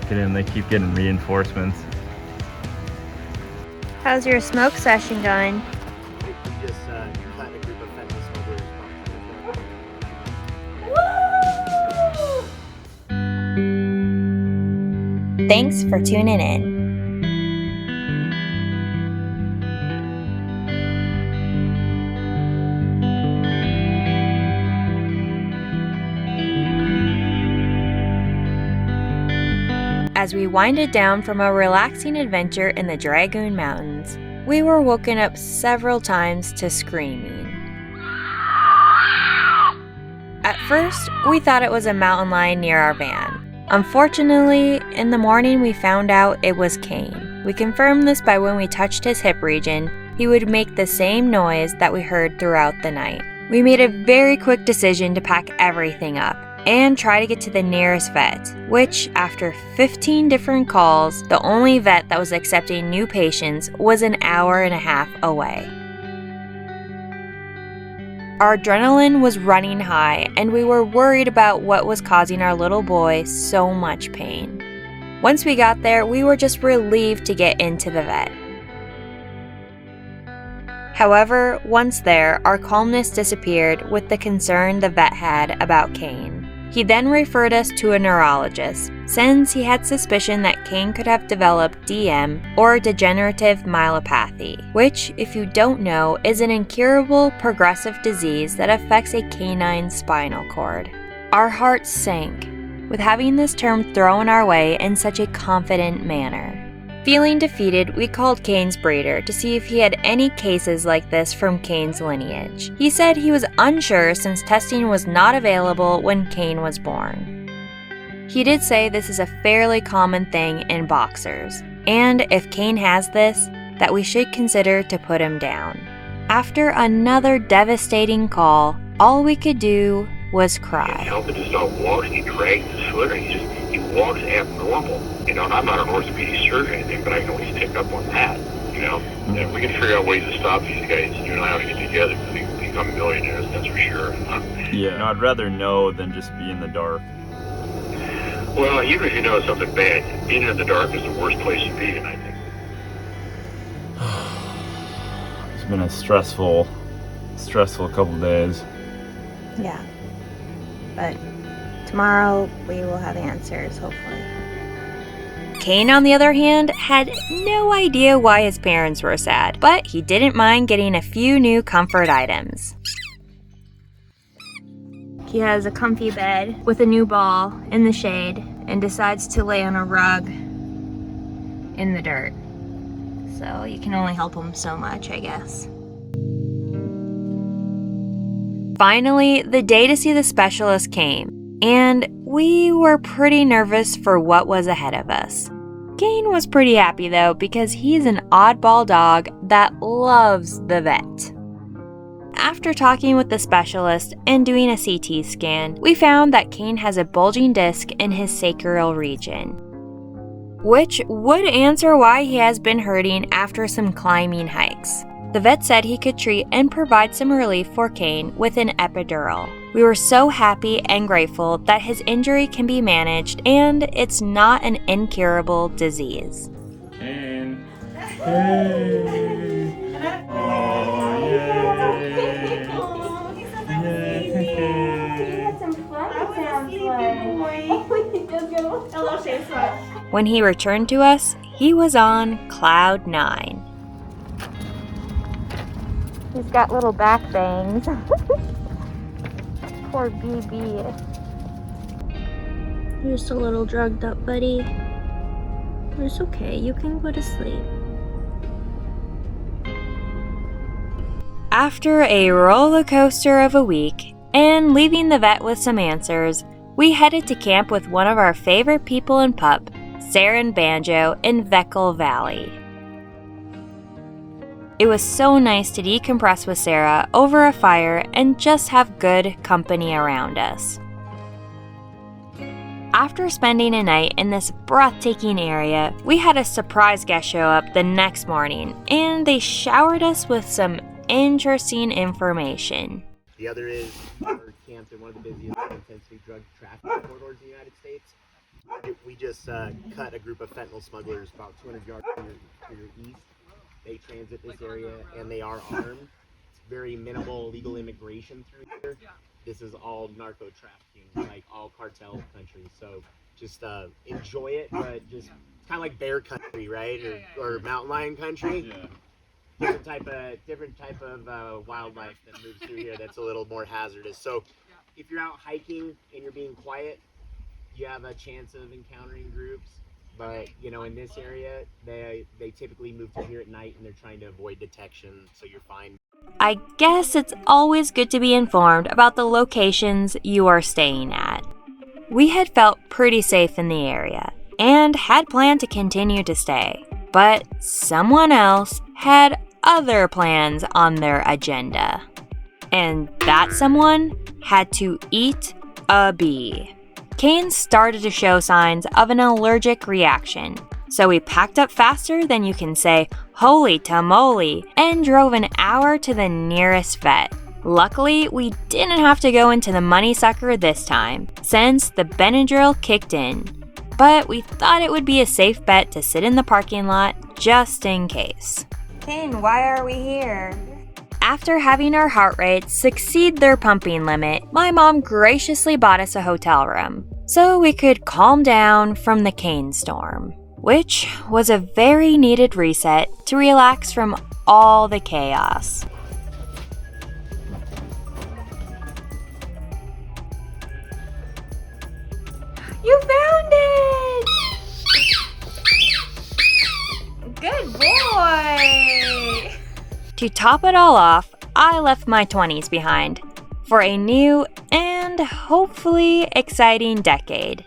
They keep getting reinforcements. How's your smoke session going? We just planned a group of fitness smokers. Thanks for tuning in. As we winded down from a relaxing adventure in the Dragoon Mountains, we were woken up several times to screaming. At first, we thought it was a mountain lion near our van. Unfortunately, in the morning we found out it was Kain. We confirmed this by when we touched his hip region, he would make the same noise that we heard throughout the night. We made a very quick decision to pack everything up and try to get to the nearest vet, which, after 15 different calls, the only vet that was accepting new patients was an hour and a half away. Our adrenaline was running high, and we were worried about what was causing our little boy so much pain. Once we got there, we were just relieved to get into the vet. However, once there, our calmness disappeared with the concern the vet had about Kain. He then referred us to a neurologist, since he had suspicion that Kain could have developed DM, or degenerative myelopathy, which, if you don't know, is an incurable progressive disease that affects a canine spinal cord. Our hearts sank with having this term thrown our way in such a confident manner. Feeling defeated, we called Kain's breeder to see if he had any cases like this from Kain's lineage. He said he was unsure since testing was not available when Kain was born. He did say this is a fairly common thing in boxers, and if Kain has this, that we should consider to put him down. After another devastating call, all we could do was cry. Can't help it, just not walks, he drags his foot, and he walks abnormal. You know, and I'm not an orthopedic surgeon or anything, but I can at least pick up on that, you know? And we can figure out ways to stop these guys, you and I ought to get together, because they can become millionaires, that's for sure. Yeah. No, I'd rather know than just be in the dark. Well, even if you know something bad, being in the dark is the worst place to be, and I think. It's been a stressful couple days. Yeah, but tomorrow we will have answers, hopefully. Kain, on the other hand, had no idea why his parents were sad, but he didn't mind getting a few new comfort items. He has a comfy bed with a new ball in the shade and decides to lay on a rug in the dirt. So you can only help him so much, I guess. Finally, the day to see the specialist came, and we were pretty nervous for what was ahead of us. Kain was pretty happy though, because he's an oddball dog that loves the vet. After talking with the specialist and doing a CT scan, we found that Kain has a bulging disc in his sacral region, which would answer why he has been hurting after some climbing hikes. The vet said he could treat and provide some relief for Kain with an epidural. We were so happy and grateful that his injury can be managed and it's not an incurable disease. Kain. Hey. Oh, yay. When he returned to us, he was on cloud 9. He's got little back bangs. Poor BB. You're just a little drugged up, buddy. It's okay, you can go to sleep. After a roller coaster of a week, and leaving the vet with some answers, we headed to camp with one of our favorite people in PUP, Sarah and Banjo, in Veckel Valley. It was so nice to decompress with Sarah over a fire and just have good company around us. After spending a night in this breathtaking area, we had a surprise guest show up the next morning, and they showered us with some interesting information. The other is we're camped in one of the busiest high-intensity drug trafficking corridors in the United States. We just cut a group of fentanyl smugglers about 200 yards to your east. They transit this area and they are armed. It's very minimal legal immigration through here. This is all narco trafficking, like all cartel countries. So just enjoy it, but just kind of like bear country, right? Or mountain lion country. Different type of wildlife that moves through here that's a little more hazardous. So if you're out hiking and you're being quiet, you have a chance of encountering groups. But in this area, they typically move through here at night and they're trying to avoid detection, so you're fine. I guess it's always good to be informed about the locations you are staying at. We had felt pretty safe in the area and had planned to continue to stay, but someone else had other plans on their agenda. And that someone had to eat a bee. Kain started to show signs of an allergic reaction, so we packed up faster than you can say holy tamale and drove an hour to the nearest vet. Luckily, we didn't have to go into the money sucker this time, since the Benadryl kicked in. But we thought it would be a safe bet to sit in the parking lot just in case. Kain, why are we here? After having our heart rates exceed their pumping limit, my mom graciously bought us a hotel room so we could calm down from the Kain storm, which was a very needed reset to relax from all the chaos. You found it! Good boy! To top it all off, I left my 20s behind for a new and hopefully exciting decade.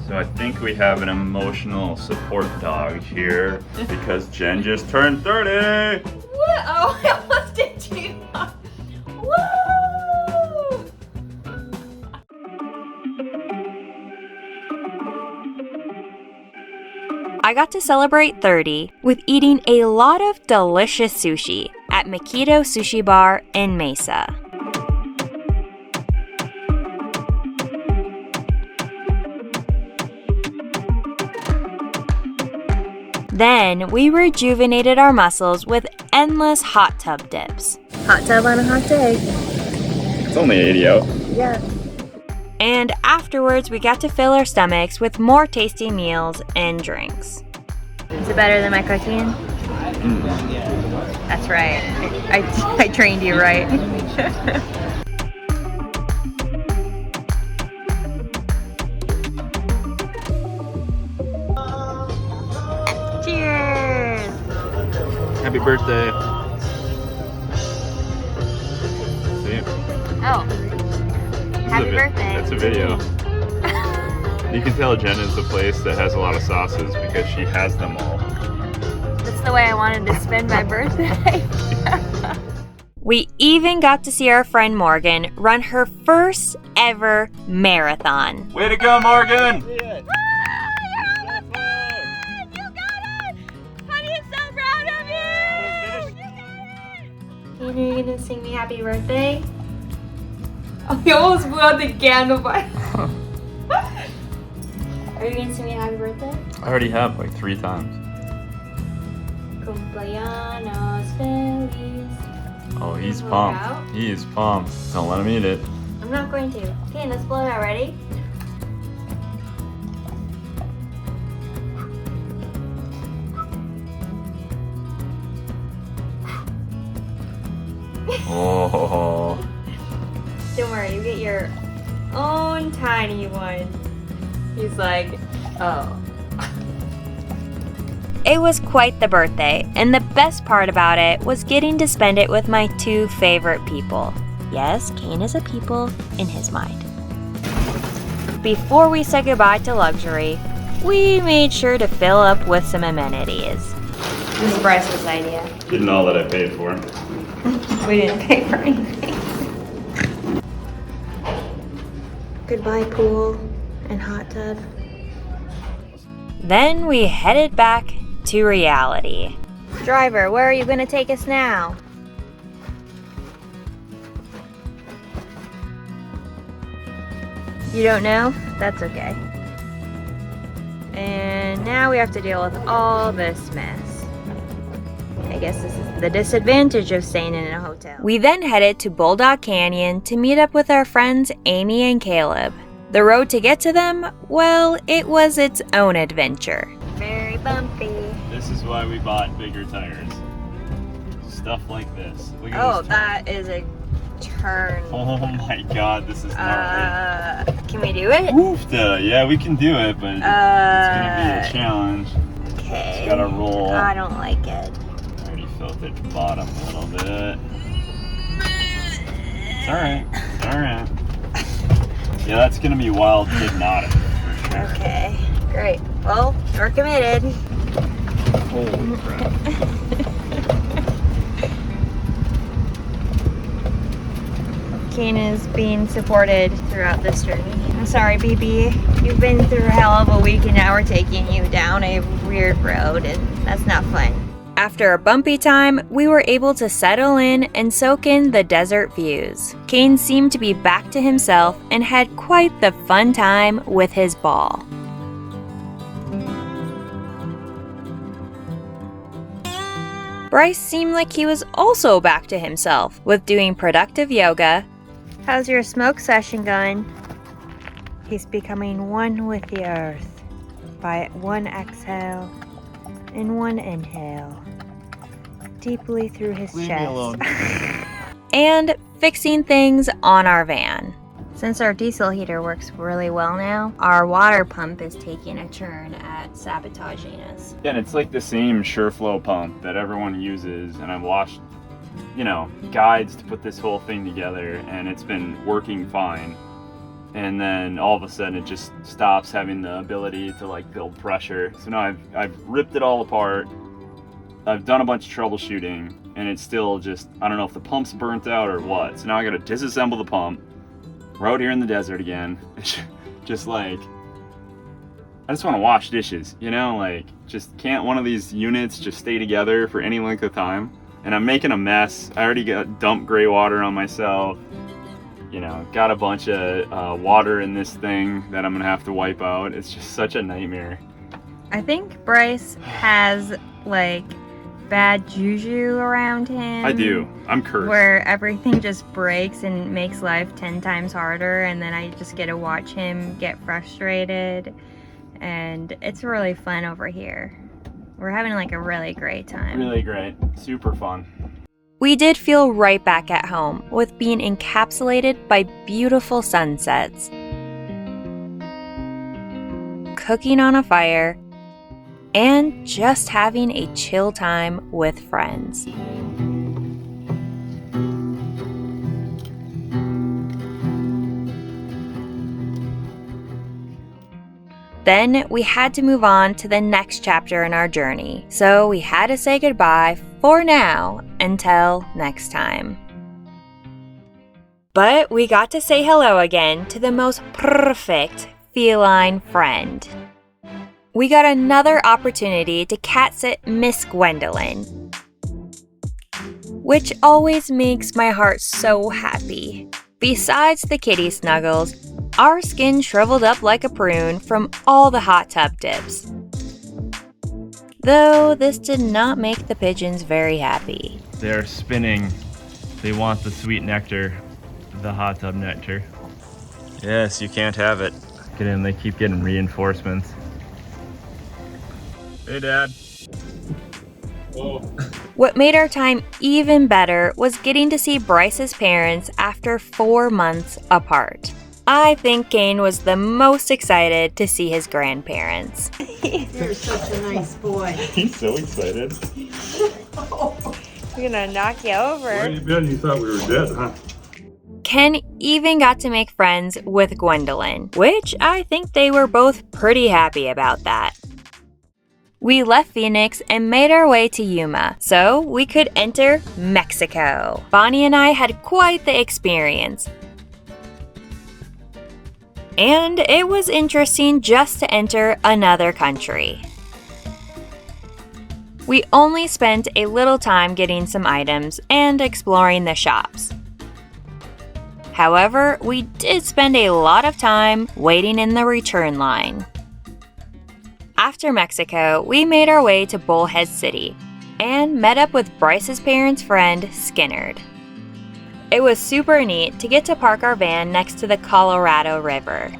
So I think we have an emotional support dog here because Jen just turned 30! What? Oh, I almost did you. Woo! I got to celebrate 30 with eating a lot of delicious sushi at Makito Sushi Bar in Mesa. Then we rejuvenated our muscles with endless hot tub dips. Hot tub on a hot day. It's only 80 out. Yeah. And afterwards, we got to fill our stomachs with more tasty meals and drinks. Is it better than my cooking? That's right. I trained you right. Cheers! Happy birthday. See? Oh. Happy birthday. That's a video. You can tell Jen is the place that has a lot of sauces because she has them all. That's the way I wanted to spend my birthday. We even got to see our friend Morgan run her first ever marathon. Way to go, Morgan! You got it! Honey, I'm so proud of you! You got it! Are you gonna sing me happy birthday? Oh, you almost blew out the candle by. Are you gonna sing me happy birthday? I already have like 3 times. Cumpleaños feliz. Oh, he's Blow it pumped. out? He is pumped. Don't let him eat it. I'm not going to. Okay, let's blow it out. Ready? Oh. Don't worry, you get your own tiny one. He's like, oh. It was quite the birthday, and the best part about it was getting to spend it with my 2 favorite people. Yes, Kain is a people in his mind. Before we said goodbye to luxury, we made sure to fill up with some amenities. This is Bryce's idea. Getting all that I paid for. We didn't pay for anything. Goodbye, pool and hot tub. Then we headed back to reality. Driver, where are you going to take us now? You don't know? That's okay. And now we have to deal with all this mess. I guess this is the disadvantage of staying in a hotel. We then headed to Bulldog Canyon to meet up with our friends Amy and Caleb. The road to get to them, well, it was its own adventure. Very bumpy. This is why we bought bigger tires. Stuff like this. Look at Oh, this that is a turn. Oh my god, this is gnarly. Can we do it? Woofda. Yeah, we can do it, but it's gonna be a challenge. Okay. It's gotta roll. I don't like it. I already felt it bottom a little bit. It's alright. It's alright. Yeah, that's gonna be wild hypnotic for sure. Okay, great. Well, we're committed. Holy crap. Kain is being supported throughout this journey. I'm sorry, BB. You've been through a hell of a week and now we're taking you down a weird road and that's not fun. After a bumpy time, we were able to settle in and soak in the desert views. Kain seemed to be back to himself and had quite the fun time with his ball. Bryce seemed like he was also back to himself with doing productive yoga. How's your smoke session going? He's becoming one with the earth by one exhale and one inhale deeply through his Leave chest. me alone. And fixing things on our van. Since our diesel heater works really well now, our water pump is taking a turn at sabotaging us. Yeah, and it's like the same SureFlow pump that everyone uses, and I've watched, guides to put this whole thing together, and it's been working fine. And then all of a sudden it just stops having the ability to build pressure. So now I've ripped it all apart. I've done a bunch of troubleshooting, and it's still just, I don't know if the pump's burnt out or what. So now I gotta disassemble the pump. We're out here in the desert again. Just I just want to wash dishes, just can't one of these units just stay together for any length of time? And I'm making a mess. I already got dumped gray water on myself. Got a bunch of water in this thing that I'm gonna have to wipe out. It's just such a nightmare. I think Bryce has bad juju around him. I do. I'm cursed. Where everything just breaks and makes life 10 times harder, and then I just get to watch him get frustrated, and it's really fun over here. We're having a really great time. Really great. Super fun. We did feel right back at home with being encapsulated by beautiful sunsets, cooking on a fire, and just having a chill time with friends. Then we had to move on to the next chapter in our journey, so we had to say goodbye for now until next time. But we got to say hello again to the most perfect feline friend. We got another opportunity to cat sit Miss Gwendolyn, which always makes my heart so happy. Besides the kitty snuggles, our skin shriveled up like a prune from all the hot tub dips. Though this did not make the pigeons very happy. They're spinning. They want the sweet nectar, the hot tub nectar. Yes, you can't have it. Get in, they keep getting reinforcements. Hey, Dad. Whoa. What made our time even better was getting to see Bryce's parents after 4 months apart. I think Kain was the most excited to see his grandparents. You're such a nice boy. He's so excited. We're gonna knock you over. Where you been? You thought we were dead, huh? Ken even got to make friends with Gwendolyn, which I think they were both pretty happy about that. We left Phoenix and made our way to Yuma so we could enter Mexico. Bonnie and I had quite the experience. And it was interesting just to enter another country. We only spent a little time getting some items and exploring the shops. However, we did spend a lot of time waiting in the return line. After Mexico, we made our way to Bullhead City and met up with Bryce's parents' friend, Skinnerd. It was super neat to get to park our van next to the Colorado River.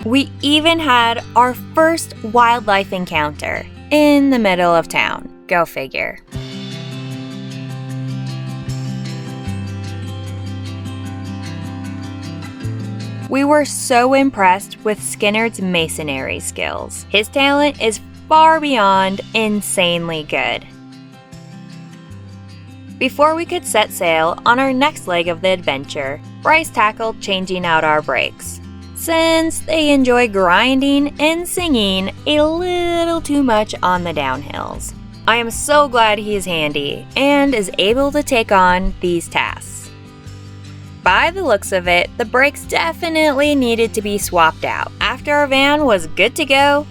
We even had our first wildlife encounter in the middle of town. Go figure. We were so impressed with Skinnerd's masonry skills. His talent is far beyond insanely good. Before we could set sail on our next leg of the adventure, Bryce tackled changing out our brakes, since they enjoy grinding and singing a little too much on the downhills. I am so glad he is handy and is able to take on these tasks. By the looks of it, the brakes definitely needed to be swapped out. After our van was good to go,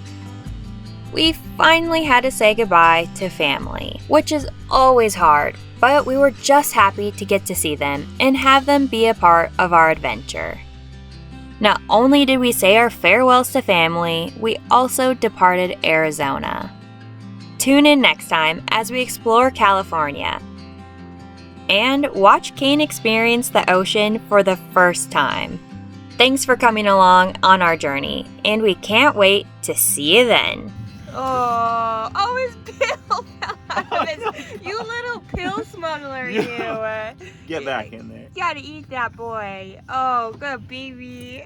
we finally had to say goodbye to family, which is always hard, but we were just happy to get to see them and have them be a part of our adventure. Not only did we say our farewells to family, we also departed Arizona. Tune in next time as we explore California and watch Kain experience the ocean for the first time. Thanks for coming along on our journey, and we can't wait to see you then. Oh, his pill fell out of his. You little pill smuggler, you. Get back in there. Gotta eat that boy. Oh, good baby.